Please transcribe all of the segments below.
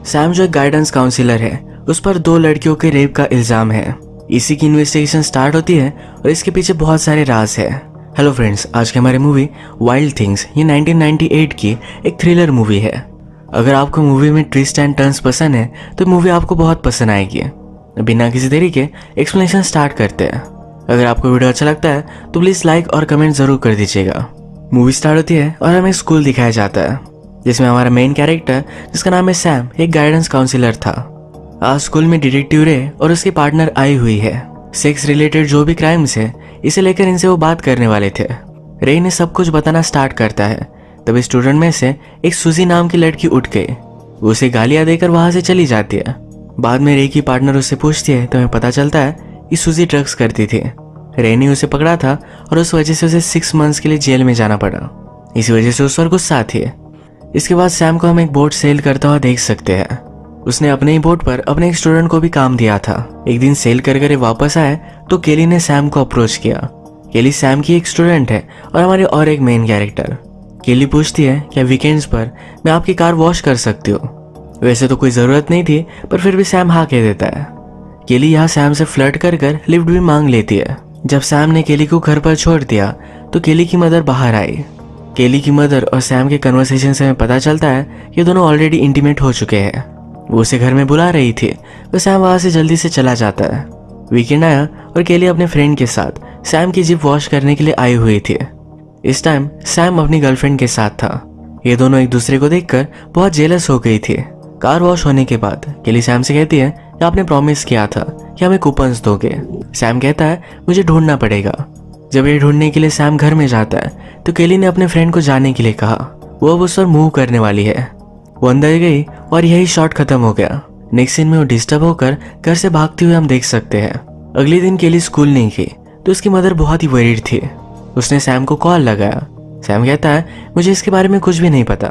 Sam जो एक guidance councillor है, उस पर 2 लड़कियों के रेप का इल्जाम है। इसी की इन्वेस्टिगेशन स्टार्ट होती है और इसके पीछे बहुत सारे राज है। हेलो फ्रेंड्स, आज की हमारी मूवी वाइल्ड थिंग्स ये 1998 की एक थ्रिलर मूवी है। अगर आपको मूवी में ट्विस्ट एंड टर्न्स पसंद है तो मूवी आपको बहुत पसंद आएगी। बिना किसी देरी के एक्सप्लेनेशन स्टार्ट करते हैं। अगर आपको वीडियो अच्छा लगता है तो प्लीज लाइक और कमेंट जरूर कर दीजिएगा। मूवी स्टार्ट होती है और हमें स्कूल दिखाया जाता है, जिसमें हमारा मेन कैरेक्टर जिसका नाम है सैम एक गाइडेंस काउंसिलर था। आज स्कूल में डिटेक्टिव रे और उसकी पार्टनर आई हुई है। सेक्स रिलेटेड जो भी क्राइम्स है इसे लेकर इनसे वो बात करने वाले थे। रे ने सब कुछ बताना स्टार्ट करता है। तभी स्टूडेंट में से एक सुजी नाम की लड़की उठ गई। वो उसे गालियां देकर वहां से चली जाती है। बाद में रे की पार्टनर उससे पूछती है तो हमें पता चलता है कि सुजी ड्रग्स करती थी। रे ने उसे पकड़ा था और उस वजह से उसे 6 मंथ्स के लिए जेल में जाना पड़ा। इसी वजह से उस पर गुस्सा थी। इसके बाद सैम को हम एक बोट सेल करता हुआ देख सकते हैं। उसने अपने ही बोट पर अपने एक स्टूडेंट को भी काम दिया था। एक दिन सेल कर वापस आए तो केली ने सैम को अप्रोच किया। केली सैम की एक स्टूडेंट है और हमारे और एक मेन कैरेक्टर। केली पूछती है क्या वीकेंड्स पर मैं आपकी कार वॉश कर सकती हूँ। वैसे तो कोई जरूरत नहीं थी, पर फिर भी सैम हाँ कह देता है। केली यहाँ सैम से फ्लर्ट कर लिफ्ट भी मांग लेती है। जब सैम ने केली को घर पर छोड़ दिया तो केली की मदर बाहर आई। केली की मदर और सैम के कन्वर्सेशन से हमें पता चलता है ये दोनों ऑलरेडी इंटीमेट हो चुके हैं। वो उसे घर में बुला रही थी तो सैम वहां से जल्दी से चला जाता है। वीकेंड आया और केली अपने फ्रेंड के साथ सैम की जीप वॉश करने के लिए आई हुई थी। इस टाइम सैम अपनी गर्लफ्रेंड के साथ था। ये दोनों एक दूसरे को देखकर बहुत जेलस हो गई थी। कार वॉश होने के बाद केली सैम से कहती है कि आपने प्रॉमिस किया था कि हमें कूपन्स दोगे। सैम कहता है मुझे ढूंढना पड़ेगा। जब ये ढूंढने के लिए सैम घर में जाता है तो केली ने अपने फ्रेंड को जाने के लिए कहा। वो अब उस पर मूव करने वाली है। वो अंदर गई और यही शॉट खत्म हो गया। नेक्स्ट सीन में वो डिस्टर्ब होकर घर से भागते हुए हम देख सकते हैं। अगले दिन केली स्कूल नहीं गई तो उसकी मदर बहुत ही वरीड थी। उसने सैम को कॉल लगाया। सैम कहता है मुझे इसके बारे में कुछ भी नहीं पता।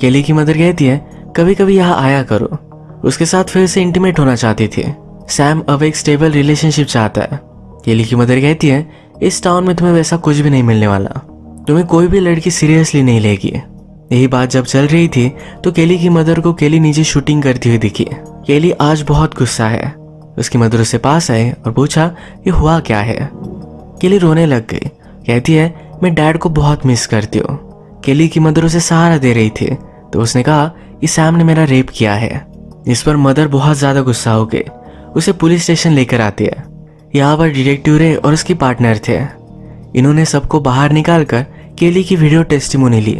केली की मदर कहती है कभी कभी यहाँ आया करो। उसके साथ फिर से इंटीमेट होना चाहती थी। सैम अब एक स्टेबल रिलेशनशिप चाहता है। केली की मदर कहती है इस टाउन में तुम्हें वैसा कुछ भी नहीं मिलने वाला। तुम्हें कोई भी लड़की सीरियसली नहीं लेगी। यही बात जब चल रही थी तो केली की मदर को केली नीचे शूटिंग करती हुई दिखी। केली आज बहुत गुस्सा है। उसकी मदर उससे पास आए और पूछा ये हुआ क्या है। केली रोने लग गई। कहती है मैं डैड को बहुत मिस करती हूँ। केली की मदर उसे सहारा दे रही थी तो उसने कहा कि सैम ने मेरा रेप किया है। इस पर मदर बहुत ज्यादा गुस्सा हो गई। उसे पुलिस स्टेशन लेकर आती है। यहाँ पर डिटेक्टिव रे और उसकी पार्टनर थे। इन्होंने सबको बाहर निकालकर केली की वीडियो टेस्टिमोनी ली।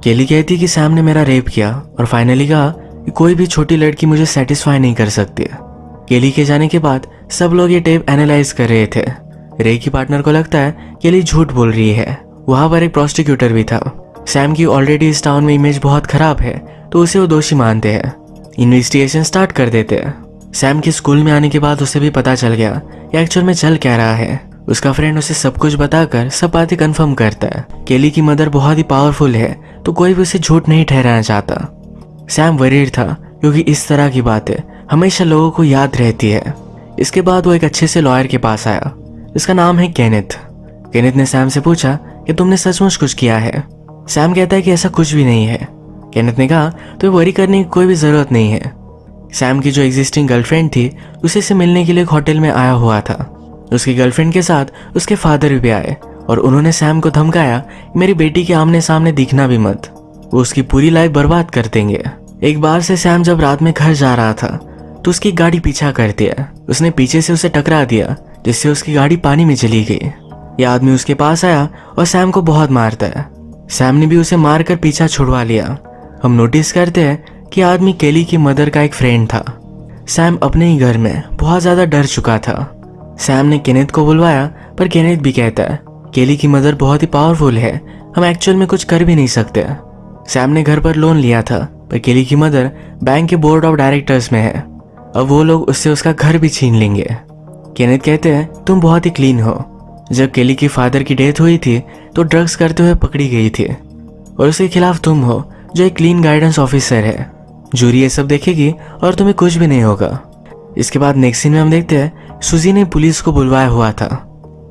केली कहती कि सैम ने मेरा रेप किया और फाइनली कहा कि कोई भी छोटी लड़की मुझे सेटिस्फाई नहीं कर सकती। केली के जाने के बाद सब लोग ये टेप एनालाइज कर रहे थे। रे की पार्टनर को लगता है केली झूठ बोल रही है। वहां पर एक प्रोस्टिक्यूटर भी था। सैम की ऑलरेडी इस टाउन में इमेज बहुत खराब है तो उसे वो दोषी मानते हैं। इन्वेस्टिगेशन स्टार्ट कर देते हैं। सैम के स्कूल में आने के बाद उसे भी पता चल गया कि एक्चुअल में चल क्या रहा है। उसका फ्रेंड उसे सब कुछ बताकर सब बातें कंफर्म करता है। केली की मदर बहुत ही पावरफुल है तो कोई भी उसे झूठ नहीं ठहराना चाहता। सैम वरीड था क्योंकि इस तरह की बातें हमेशा लोगों को याद रहती है। इसके बाद वो एक अच्छे से लॉयर के पास आया। इसका नाम है केनेथ। केनेथ ने सैम से पूछा कि तुमने सचमुच कुछ किया है। सैम कहता है कि ऐसा कुछ भी नहीं है। केनेथ ने कहा तो वरी करने की कोई भी जरूरत नहीं है। सैम की जो एग्जिस्टिंग गर्लफ्रेंड थी उसे से मिलने के लिए एक होटल में आया हुआ था। उसकी गर्लफ्रेंड के साथ उसके फादर भी आए और उन्होंने सैम को धमकाया मेरी बेटी के आमने सामने दिखना भी मत, वो उसकी पूरी लाइफ बर्बाद कर देंगे। एक बार से सैम जब रात में घर जा रहा था तो उसकी गाड़ी पीछा कर दिया। उसने पीछे से उसे टकरा दिया जिससे उसकी गाड़ी पानी में चली गई। यह आदमी उसके पास आया और सैम को बहुत मारता है। सैम ने भी उसे मारकर पीछा छुड़वा लिया। हम नोटिस करते हैं कि आदमी केली की मदर का एक फ्रेंड था। सैम अपने ही घर में बहुत ज्यादा डर चुका था। सैम ने केनेथ को बुलवाया पर केनेथ भी कहता है केली की मदर बहुत ही पावरफुल है, हम एक्चुअल में कुछ कर भी नहीं सकते। सैम ने घर पर लोन लिया था पर केली की मदर बैंक के बोर्ड ऑफ डायरेक्टर्स में है। अब वो लोग उससे उसका घर भी छीन लेंगे। केनेथ कहते हैं तुम बहुत ही क्लीन हो। जब केली की फादर की डेथ हुई थी तो ड्रग्स करते हुए पकड़ी गई थी और उसके खिलाफ तुम हो जो एक क्लीन गाइडेंस ऑफिसर है। जूरी ये सब देखेगी और तुम्हें कुछ भी नहीं होगा। इसके बाद नेक्स्ट सीन में हम देखते हैं सुजी ने पुलिस को बुलवाया हुआ था।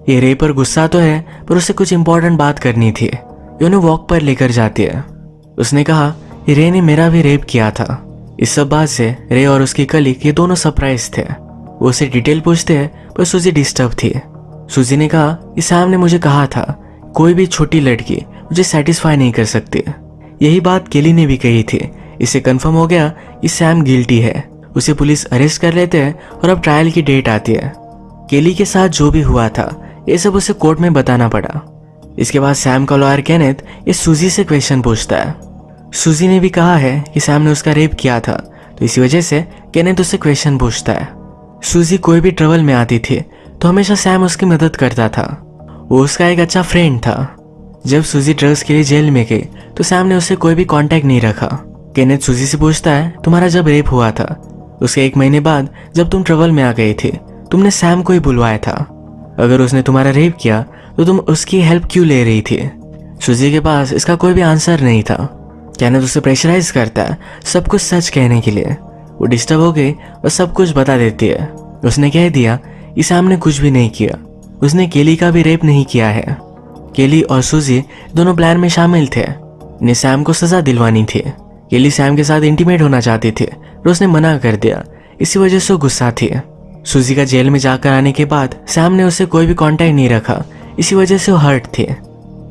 ये रे पर गुस्सा तो है पर उसे कुछ इंपॉर्टेंट बात करनी थी। ये उन्हें वॉक पर लेकर जाती है। उसने कहा रे ने मेरा भी रेप किया था। इस सब बात से रे और उसकी कलीग ये दोनों सरप्राइज थे। वो उसे डिटेल पूछते हैं पर सूजी डिस्टर्ब थी। सूजी ने कहा कि सैम ने मुझे कहा था कोई भी छोटी लड़की मुझे सेटिस्फाई नहीं कर सकती। यही बात केली ने भी कही थी। इसे कंफर्म हो गया कि सैम गिल्टी है। उसे पुलिस अरेस्ट कर लेते हैं और अब ट्रायल की डेट आती है। केली के साथ जो भी हुआ था ये सब उसे कोर्ट में बताना पड़ा। इसके बाद सैम का लॉयर केनेथ ये सूजी से क्वेश्चन पूछता है। सूजी ने भी कहा है कि सैम ने उसका रेप किया था, तो इसी वजह से केनेथ उससे क्वेश्चन पूछता है। सूजी कोई भी ट्रबल में आती थी तो हमेशा सैम उसकी मदद करता था। वो उसका एक अच्छा फ्रेंड था। जब सूजी ड्रग्स के लिए जेल में गई तो सैम ने उससे कोई भी कांटेक्ट नहीं रखा। केनेथ सूजी से पूछता है तुम्हारा जब रेप हुआ था उसके 1 महीने बाद जब तुम ट्रबल में आ गई थी तुमने सैम को ही बुलवाया था। अगर उसने तुम्हारा रेप किया तो तुम उसकी हेल्प क्यों ले रही थी? सूजी के पास इसका कोई भी आंसर नहीं था। केनेथ उसे प्रेशराइज करता है सब कुछ सच कहने के लिए। वो डिस्टर्ब हो गई और सब कुछ बता देती है। उसने कह दिया कि सैम ने कुछ भी नहीं किया, उसने केली का भी रेप नहीं किया है। केली और सूजी दोनों प्लान में शामिल थे। इन्हें सैम को सजा दिलवानी थी। केली सैम के साथ इंटीमेट होना चाहती थी और उसने मना कर दिया, इसी वजह से वो गुस्सा थी। सूजी का जेल में जाकर आने के बाद सैम ने उससे कोई भी कांटेक्ट नहीं रखा, इसी वजह से वो हर्ट थी।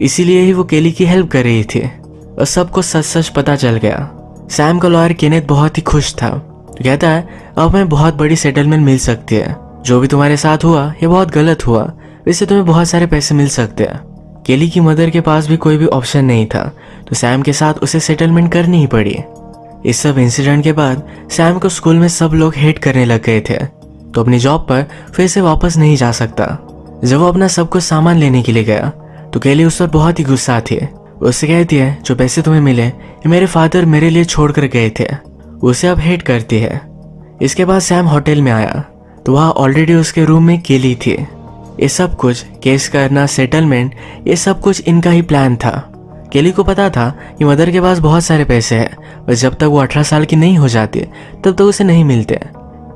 इसीलिए ही वो केली की हेल्प कर रही थी और सबको सच सच पता चल गया। सैम का लॉयर केनेथ बहुत ही खुश था। तो कहता है अब हमें बहुत बड़ी सेटलमेंट मिल सकती है। जो भी तुम्हारे साथ हुआ ये बहुत गलत हुआ, वैसे तुम्हें बहुत सारे पैसे मिल सकते हैं। केली की मदर के पास भी कोई भी ऑप्शन नहीं था, तो सैम के साथ उसे सेटलमेंट करनी ही पड़ी। इस सब इंसिडेंट के बाद सैम को स्कूल में सब लोग हेट करने लग गए थे, तो अपनी जॉब पर फिर से वापस नहीं जा सकता। जब वो अपना सब कुछ सामान लेने के लिए गया तो केली उस पर बहुत ही गुस्सा थी। उससे कहती है जो पैसे तुम्हें मिले ये मेरे फादर मेरे लिए छोड़कर गए थे। उसे अब हेट करती है। इसके बाद सैम होटल में आया तो वहाँ ऑलरेडी उसके रूम में केली थी। ये सब कुछ केस करना, सेटलमेंट, ये सब कुछ इनका ही प्लान था। केली को पता था कि मदर के पास बहुत सारे पैसे हैं, बस जब तक वो 18 साल की नहीं हो जाती तब तक उसे नहीं मिलते।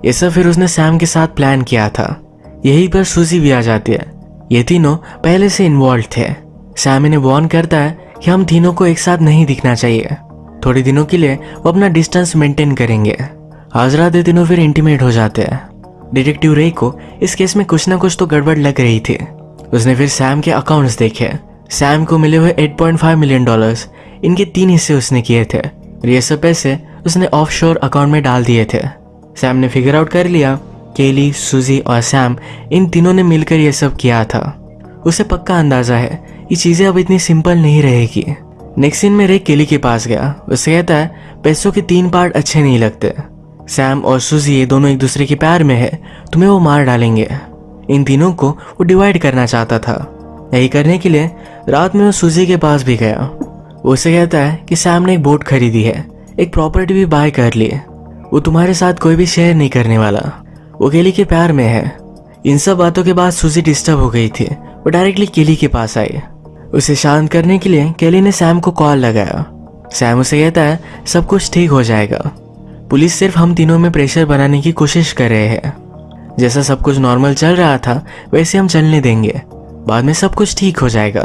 ये सब फिर उसने सैम के साथ प्लान किया था। यहीं पर सूजी भी आ जाती है। ये तीनों पहले से इन्वॉल्व थे। सैम इन्हें वार्न करता है कि हम तीनों को एक साथ नहीं दिखना चाहिए। थोड़े दिनों के लिए वो अपना डिस्टेंस मेंटेन करेंगे। आज रात ये तीनों फिर इंटीमेट हो जाते हैं। डिटेक्टिव रे को इस केस में कुछ ना कुछ तो गड़बड़ लग रही थी। उसने फिर सैम के अकाउंट्स देखे। सैम को मिले हुए $8.5 मिलियन इनके 3 हिस्से उसने किए थे और ये सब पैसे उसने ऑफशोर अकाउंट में डाल दिए थे। सैम ने फिगर आउट कर लिया केली, सूजी और सैम इन तीनों ने मिलकर ये सब किया था। उसे पक्का अंदाजा है ये चीजें अब इतनी सिंपल नहीं रहेगी। नेक्स्ट सीन में रे केली के पास गया। उससे कहता है पैसों के 3 पार्ट अच्छे नहीं लगते। सैम और सूजी ये दोनों एक दूसरे के प्यार में है, तुम्हें वो मार डालेंगे। इन तीनों को वो डिवाइड करना चाहता था। यही करने के लिए रात में वो सूजी के पास भी गया। वो उसे कहता है कि सैम ने एक बोट खरीदी है, एक प्रॉपर्टी भी बाय कर ली। वो तुम्हारे साथ कोई भी शेयर नहीं करने वाला। वो केली के प्यार में है। इन सब बातों के बाद सूजी डिस्टर्ब हो गई थी। वो डायरेक्टली केली के पास आई। उसे शांत करने के लिए केली ने सैम को कॉल लगाया। सैम उसे कहता है सब कुछ ठीक हो जाएगा। पुलिस सिर्फ हम तीनों में प्रेशर बनाने की कोशिश कर रहे हैं। जैसा सब कुछ नॉर्मल चल रहा था वैसे हम चलने देंगे, बाद में सब कुछ ठीक हो जाएगा।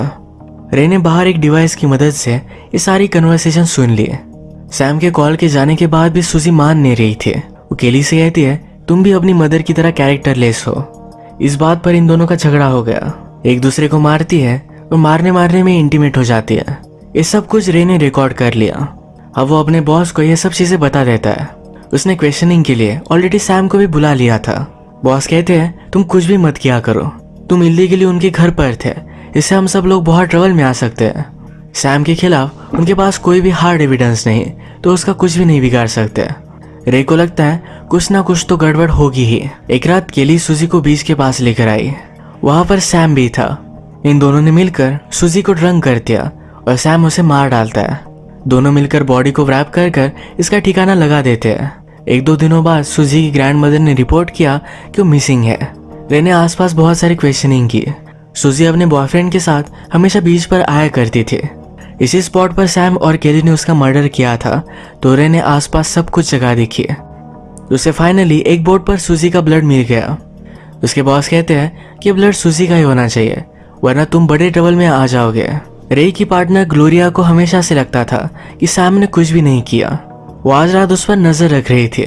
रे ने बाहर एक डिवाइस की मदद से ये सारी कन्वर्सेशन सुन ली। सैम के कॉल के जाने के बाद भी सूजी मान नहीं रही थी। वो केली से कहती है तुम भी अपनी मदर की तरह कैरेक्टर लेस हो। इस बात पर इन दोनों का झगड़ा हो गया। एक दूसरे को मारती है और मारने में इंटीमेट हो जाती है। ये सब कुछ रे ने रिकॉर्ड कर लिया। अब वो अपने बॉस को ये सब चीजें बता देता है। उसने क्वेश्चनिंग के लिए ऑलरेडी सैम को भी बुला लिया था। बॉस कहते हैं तुम कुछ भी मत किया करो, तुम इल्लीगली उनके घर पर थे, इससे हम सब लोग बहुत ट्रबल में आ सकते हैं। सैम के खिलाफ उनके पास कोई भी हार्ड एविडेंस नहीं, तो उसका कुछ भी नहीं बिगाड़ सकते। रे को लगता है कुछ ना कुछ तो गड़बड़ होगी ही। एक रात केली सूजी को बीच के पास लेकर आई। वहां पर सैम भी था। इन दोनों ने मिलकर सूजी को ड्रंक कर दिया और सैम उसे मार डालता है। दोनों मिलकर बॉडी को रैप कर इसका ठिकाना लगा देते हैं। 1-2 दिनों बाद सूजी की ग्रैंडमदर ने रिपोर्ट किया कि वो मिसिंग है। रे ने आसपास बहुत सारी क्वेश्चनिंग की। सूजी अपने बॉयफ्रेंड के साथ हमेशा बीच पर आया करती थी। इसी स्पॉट पर सैम और केली ने उसका मर्डर किया था, तो रे ने आसपास सब कुछ जगह देखी। उसे फाइनली एक बोर्ड पर सूजी का ब्लड मिल गया। उसके बॉस कहते हैं कि ब्लड सूजी का ही होना चाहिए, वरना तुम बड़े ट्रबल में आ जाओगे। रे की पार्टनर ग्लोरिया को हमेशा से लगता था कि सैम ने कुछ भी नहीं किया। वो आज रात उस पर नजर रख रही थी।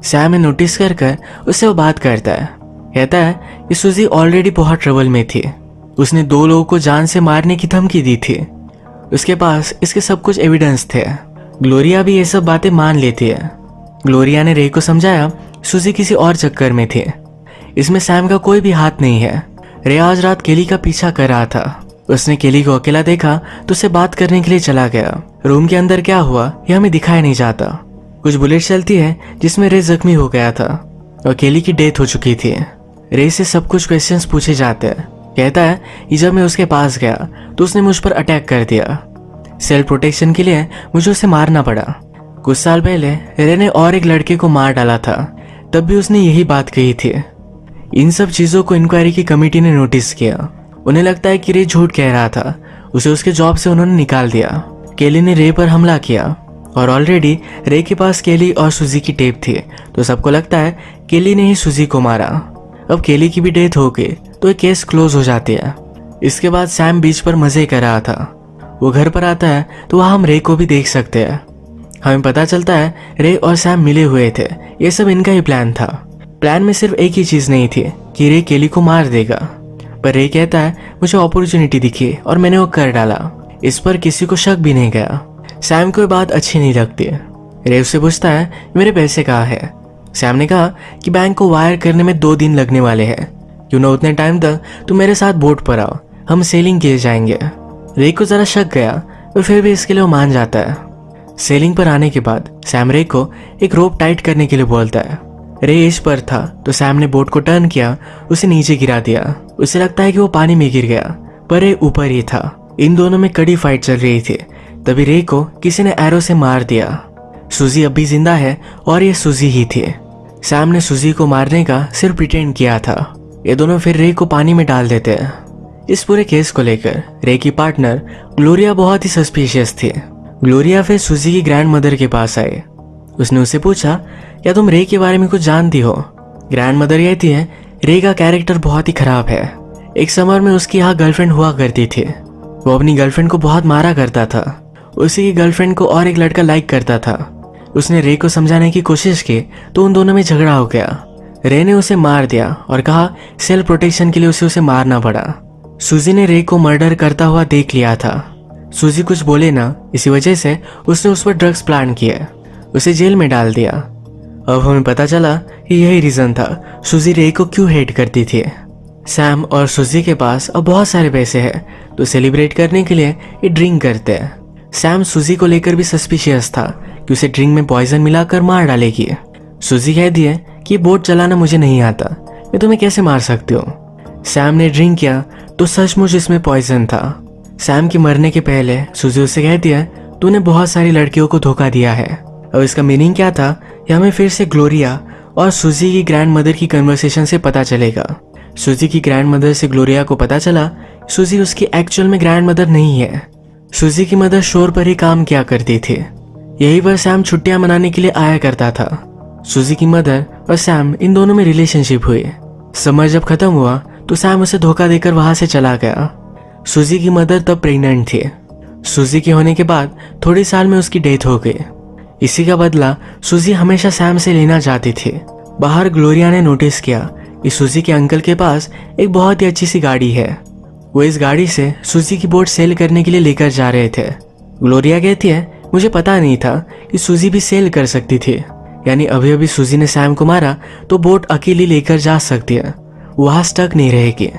सैम ने नोटिस कर उससे वो बात करता है। कहता है कि सूजी ऑलरेडी बहुत ट्रबल में थी। उसने 2 लोगों को जान से मारने की धमकी दी थी। उसके पास इसके सब कुछ एविडेंस थे। ग्लोरिया भी ये सब बातें मान लेती है। ग्लोरिया ने रे को समझाया सूजी किसी और चक्कर में थी, इसमें सैम का कोई भी हाथ नहीं है। रे आज रात केली का पीछा कर रहा था। उसने केली को अकेला देखा तो उससे बात करने के लिए चला गया। रूम के अंदर क्या हुआ यह हमें दिखाया नहीं जाता। कुछ बुलेट चलती है जिसमें रे जख्मी हो गया था और केली की डेथ हो चुकी थी। रे से सब कुछ क्वेश्चंस पूछे जाते हैं। कहता है कि जब मैं उसके पास गया तो उसने मुझ पर अटैक कर दिया। सेल्फ प्रोटेक्शन के लिए मुझे उसे मारना पड़ा। कुछ साल पहले रे ने और एक लड़के को मार डाला था, तब भी उसने यही बात कही थी। इन सब चीजों को इंक्वायरी की कमेटी ने नोटिस किया। उन्हें लगता है कि रे झूठ कह रहा था। उसे उसके जॉब से उन्होंने निकाल दिया। केली ने रे पर हमला किया और ऑलरेडी रे के पास केली और सूजी की टेप थी, तो सबको लगता है केली ने ही सूजी को मारा। अब केली की भी डेथ हो गई तो एक केस क्लोज हो जाती है। इसके बाद सैम बीच पर मजे कर रहा था। वो घर पर आता है तो वहां हम रे को भी देख सकते हैं। हमें पता चलता है रे और सैम मिले हुए थे। ये सब इनका ही प्लान था। प्लान में सिर्फ एक ही चीज नहीं थी कि रे केली को मार देगा, पर रे कहता है मुझे अपॉर्चुनिटी दिखी और मैंने वो कर डाला। इस पर किसी को शक भी नहीं गया। सैम को ये बात अच्छी नहीं लगती। रे उससे पूछता है मेरे पैसे कहाँ है। सैम ने कहा कि बैंक को वायर करने में 2 दिन लगने वाले हैं, क्यों ना उतने टाइम तक तुम मेरे साथ बोट पर आओ, हम सेलिंग किए जाएंगे। रे को जरा शक गया पर फिर भी इसके लिए वो मान जाता है। सेलिंग पर आने के बाद सैम रे को एक रोप टाइट करने के लिए बोलता है। रे एज पर था तो सैम ने बोट को टर्न किया, उसे नीचे गिरा दिया। उसे लगता है कि वो पानी में गिर गया, पर रे ऊपर ही था। इन दोनों में कड़ी फाइट चल रही थी। तभी रे को किसी ने एरो से मार दिया। सूजी अब भी जिंदा है और ये सूजी ही थी। सैम ने सूजी को मारने का सिर्फ प्रिटेंड किया था। ये दोनों फिर रे को पानी में डाल देते हैं। इस पूरे केस को लेकर रे की पार्टनर ग्लोरिया बहुत ही सस्पिशियस थी। ग्लोरिया फिर सूजी की ग्रैंड मदर के पास आई। उसने उससे पूछा क्या तुम रे के बारे में कुछ जानती हो। ग्रैंड मदर कहती है रे का कैरेक्टर बहुत ही खराब है। एक समर में उसकी यहाँ गर्लफ्रेंड हुआ करती थी। वो अपनी गर्लफ्रेंड को बहुत मारा करता था। उसी की गर्लफ्रेंड को और एक लड़का लाइक करता था। उसने रे को समझाने की कोशिश की तो उन दोनों में झगड़ा हो गया। रे ने उसे मार दिया और कहा सेल्फ प्रोटेक्शन के लिए उसे मारना पड़ा। सूजी ने रे को मर्डर करता हुआ देख लिया था। सूजी कुछ बोले ना, इसी वजह से उसने उस पर ड्रग्स प्लान किया, उसे जेल में डाल दिया। अब हमें पता चला कि यही रीजन था सूजी रे को क्यों हेट करती थी। सैम और सूजी के पास अब बहुत सारे पैसे हैं, तो सेलिब्रेट करने के लिए ये ड्रिंक करते हैं। सैम सूजी को लेकर भी सस्पिशियस था कि उसे ड्रिंक में पॉइजन मिलाकर मार डालेगी। सूजी कह दी है कि बोट चलाना मुझे नहीं आता, मैं तुम्हें कैसे मार सकती हूँ। सैम ने ड्रिंक किया तो सचमुच इसमें पॉइजन था। सैम के मरने के पहले सूजी उससे कहती है तूने बहुत सारी लड़कियों को धोखा दिया है। अब इसका मीनिंग क्या था यह हमें फिर से ग्लोरिया और सूजी की ग्रैंड मदर की कन्वर्सेशन से पता चलेगा। सूजी की ग्रैंड मदर से ग्लोरिया को पता चला सूजी उसकी एक्चुअल में ग्रैंड मदर नहीं है। सूजी की मदर शोर पर ही काम किया करती थी। यही पर सैम छुट्टियां मनाने के लिए आया करता था। सूजी की मदर और सैम इन दोनों में रिलेशनशिप हुई। समर जब खत्म हुआ तो सैम उसे धोखा देकर वहां से चला गया। सूजी की मदर तब प्रेग्नेंट थी। सूजी के होने के बाद थोड़े साल में उसकी डेथ हो गई। इसी का बदला सूजी हमेशा सैम से लेना चाहती थी। बाहर ग्लोरिया ने नोटिस किया कि सूजी के अंकल के पास एक बहुत ही अच्छी सी गाड़ी है। वो इस गाड़ी से सूजी की बोट सेल करने के लिए लेकर जा रहे थे। ग्लोरिया कहती है मुझे पता नहीं था कि सूजी भी सेल कर सकती थी, यानी अभी अभी सूजी ने सैम को मारा तो बोट अकेली लेकर जा सकती है, वहां स्टक नहीं रहेगी।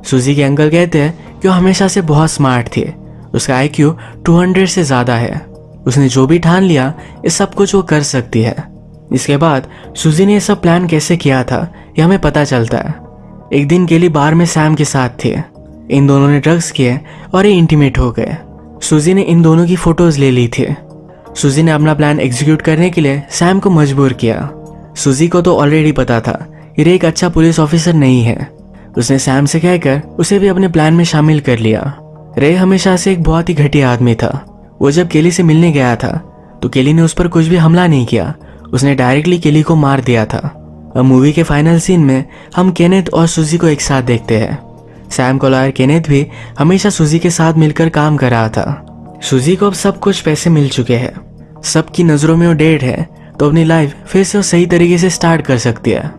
सूजी के अंकल कहते हैं कि वो हमेशा से बहुत स्मार्ट थी, उसका IQ 200 से ज्यादा है। उसने जो भी ठान लिया ये सब कुछ वो कर सकती है। इसके बाद सूजी ने ये सब प्लान कैसे किया था ये हमें पता चलता है। एक दिन केली बार में सैम के साथ थे। इन दोनों ने ड्रग्स किए और ये इंटीमेट हो गए। सूजी ने इन दोनों की फोटोज ले ली थी। सूजी ने अपना प्लान एग्जीक्यूट करने के लिए सैम को मजबूर किया। सूजी को तो ऑलरेडी पता था कि रे एक अच्छा पुलिस ऑफिसर नहीं है। उसने सैम से कहकर उसे भी अपने प्लान में शामिल कर लिया। रे हमेशा से एक बहुत ही घटिया आदमी था। वो जब केली से मिलने गया था तो केली ने उस पर कुछ भी हमला नहीं किया, उसने डायरेक्टली केली को मार दिया था। अब मूवी के फाइनल सीन में हम केनेथ और सूजी को एक साथ देखते हैं। सैम का लॉयर केनेथ भी हमेशा सूजी के साथ मिलकर काम कर रहा था। सूजी को अब सब कुछ पैसे मिल चुके हैं। सबकी नज़रों में वो डेड है तो अपनी लाइफ फिर से वो सही तरीके से स्टार्ट कर सकती है।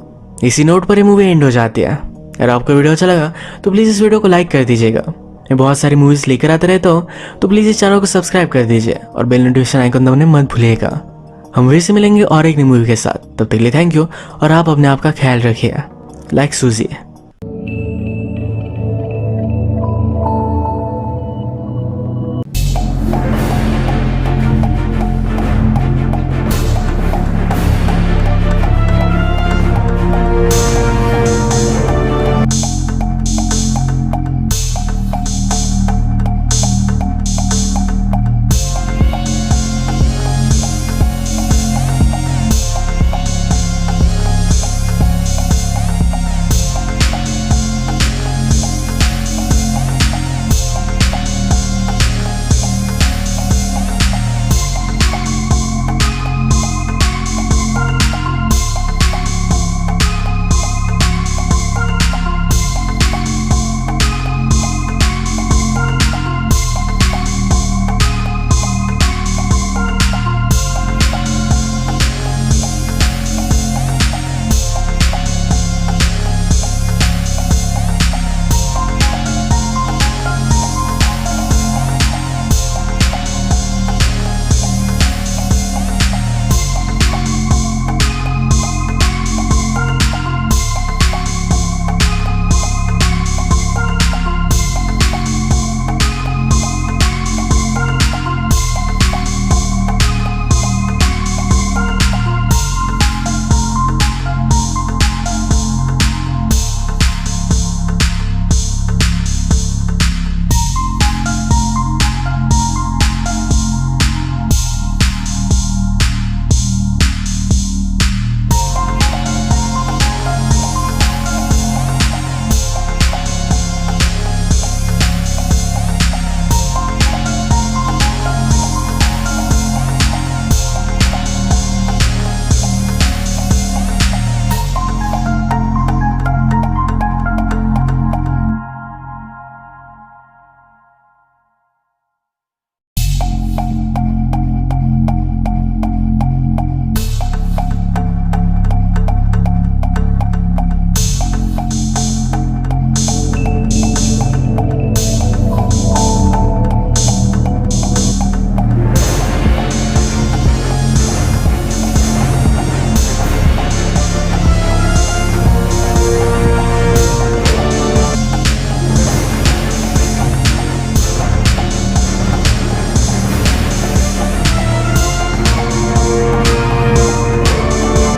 इसी नोट पर ये मूवी एंड हो जाती है। अगर आपको वीडियो अच्छा लगा तो प्लीज़ इस वीडियो को लाइक कर दीजिएगा। मैं बहुत सारी मूवीज़ लेकर आता रहता हूँ, तो प्लीज़ इस चैनल को सब्सक्राइब कर दीजिए और बेल नोटिफिकेशन आइकन दबाने मत भूलिएगा। हम फिर से मिलेंगे और एक नई मूवी के साथ। तब तक के लिए थैंक यू और आप अपने आप का ख्याल रखिए। लाइक सूजी।